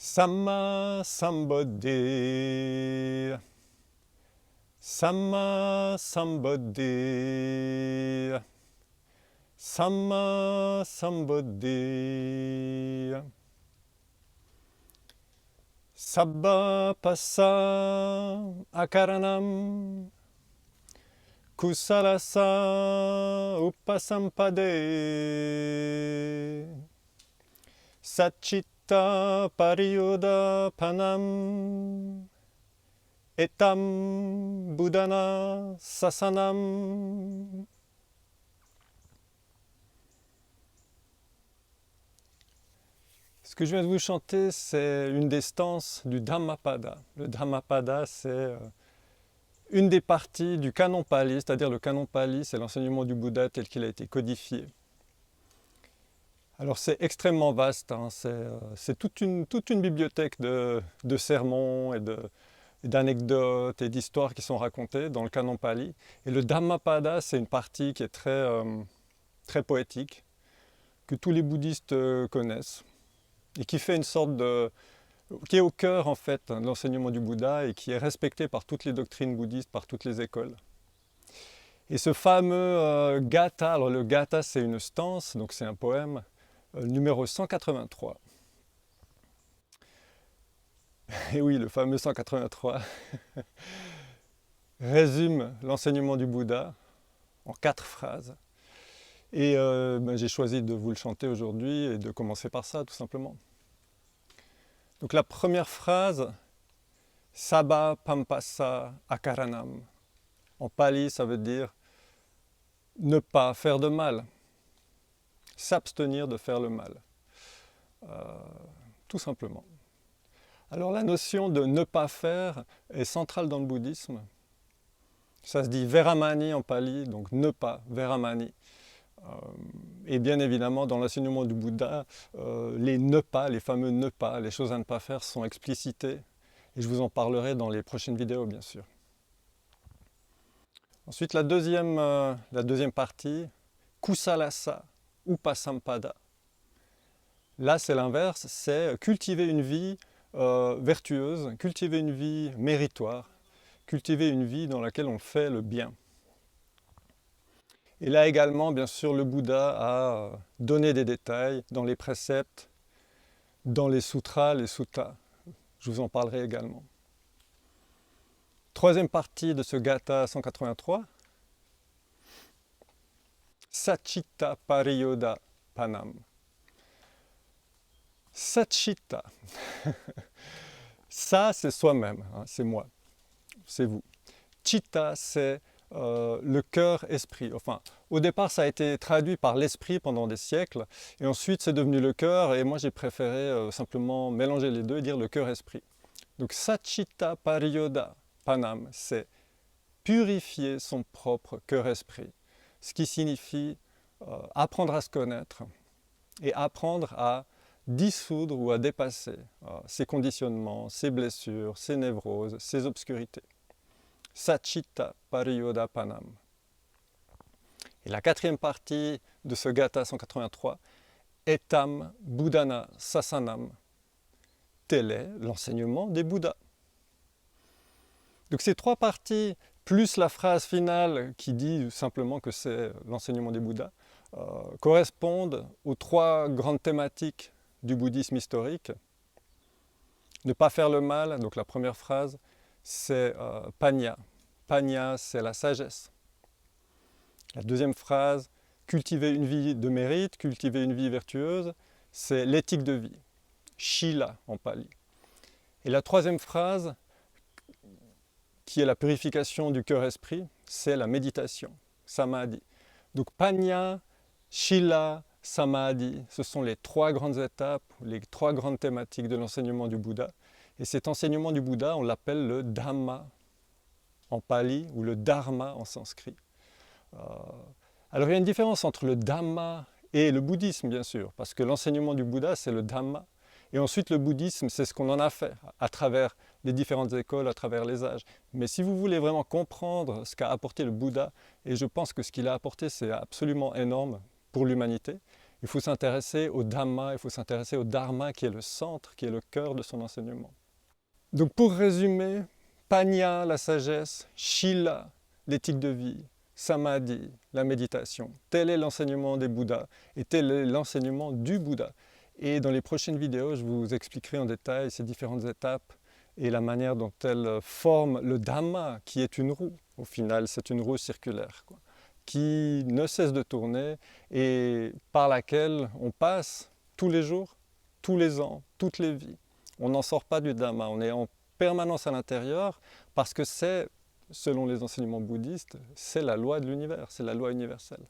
Samma Sambuddhi. Samma Sambuddhi. Samma Sambuddhi. Sabba passa akaranam kusalasa upasampade satchitta pariyuda panam etam buddhana sasanam. Ce que je viens de vous chanter, c'est une des stances du Dhammapada. Le Dhammapada, c'est une des parties du canon Pali, c'est-à-dire le canon Pali, c'est l'enseignement du Bouddha tel qu'il a été codifié. Alors c'est extrêmement vaste, hein, c'est toute une bibliothèque de sermons et d'anecdotes et d'histoires qui sont racontées dans le canon Pali. Et le Dhammapada, c'est une partie qui est très poétique, que tous les bouddhistes connaissent, et qui fait une sorte qui est au cœur en fait de l'enseignement du Bouddha et qui est respecté par toutes les doctrines bouddhistes, par toutes les écoles. Et ce fameux Gatha, alors le Gatha c'est une stance, donc c'est un poème, numéro 183. Et oui, le fameux 183 résume l'enseignement du Bouddha en 4 phrases. Et j'ai choisi de vous le chanter aujourd'hui et de commencer par ça tout simplement. Donc la première phrase, Sabba pampasa akaranam. En pali, ça veut dire ne pas faire de mal, s'abstenir de faire le mal, tout simplement. Alors la notion de ne pas faire est centrale dans le bouddhisme. Ça se dit veramani en pali, donc ne pas, veramani. Et bien évidemment, dans l'enseignement du Bouddha, les ne pas, les fameux ne pas, les choses à ne pas faire sont explicités. Et je vous en parlerai dans les prochaines vidéos, bien sûr. Ensuite, la deuxième partie, kusalasa, upasampada. Là, c'est l'inverse, c'est cultiver une vie vertueuse, cultiver une vie méritoire, cultiver une vie dans laquelle on fait le bien. Et là également, bien sûr, le Bouddha a donné des détails dans les préceptes, dans les sutras, les suttas. Je vous en parlerai également. Troisième partie de ce Gatha 183. Satchitta Pariyoda Panam. Satchitta. Ça, c'est soi-même, hein, c'est moi, c'est vous. Chitta, c'est le cœur-esprit. Enfin, au départ, ça a été traduit par l'esprit pendant des siècles, et ensuite c'est devenu le cœur, et moi j'ai préféré simplement mélanger les deux et dire le cœur-esprit. Donc, Satchitta Pariyoda Panam, c'est purifier son propre cœur-esprit, ce qui signifie apprendre à se connaître et apprendre à dissoudre ou à dépasser ses conditionnements, ses blessures, ses névroses, ses obscurités. Satchitta Pariyoda Panam. Et la quatrième partie de ce Gatha 183, Etam Buddhana Sasanam. Tel est l'enseignement des Bouddhas. Donc ces 3 parties, plus la phrase finale qui dit simplement que c'est l'enseignement des Bouddhas, correspondent aux 3 grandes thématiques du bouddhisme historique. Ne pas faire le mal, donc la première phrase, c'est Panya. Panya, c'est la sagesse. La deuxième phrase, cultiver une vie de mérite, cultiver une vie vertueuse, c'est l'éthique de vie. Shila en pali. Et la troisième phrase, qui est la purification du cœur-esprit, c'est la méditation, samadhi. Donc Panya, Shila, samadhi, ce sont les 3 grandes étapes, les 3 grandes thématiques de l'enseignement du Bouddha. Et cet enseignement du Bouddha, on l'appelle le Dhamma en pali ou le Dharma en sanskrit. Alors il y a une différence entre le Dhamma et le bouddhisme, bien sûr, parce que l'enseignement du Bouddha, c'est le Dhamma. Et ensuite, le bouddhisme, c'est ce qu'on en a fait à travers les différentes écoles, à travers les âges. Mais si vous voulez vraiment comprendre ce qu'a apporté le Bouddha, et je pense que ce qu'il a apporté, c'est absolument énorme pour l'humanité, Il faut s'intéresser au Dhamma, il faut s'intéresser au Dharma qui est le centre, qui est le cœur de son enseignement. Donc pour résumer, Panya, la sagesse, Shila, l'éthique de vie, Samadhi, la méditation. Tel est l'enseignement des Bouddhas et tel est l'enseignement du Bouddha. Et dans les prochaines vidéos, je vous expliquerai en détail ces différentes étapes et la manière dont elles forment le Dhamma, qui est une roue. Au final, c'est une roue circulaire, quoi, qui ne cesse de tourner et par laquelle on passe tous les jours, tous les ans, toutes les vies. On n'en sort pas du Dhamma, on est en permanence à l'intérieur parce que c'est, selon les enseignements bouddhistes, c'est la loi de l'univers, c'est la loi universelle.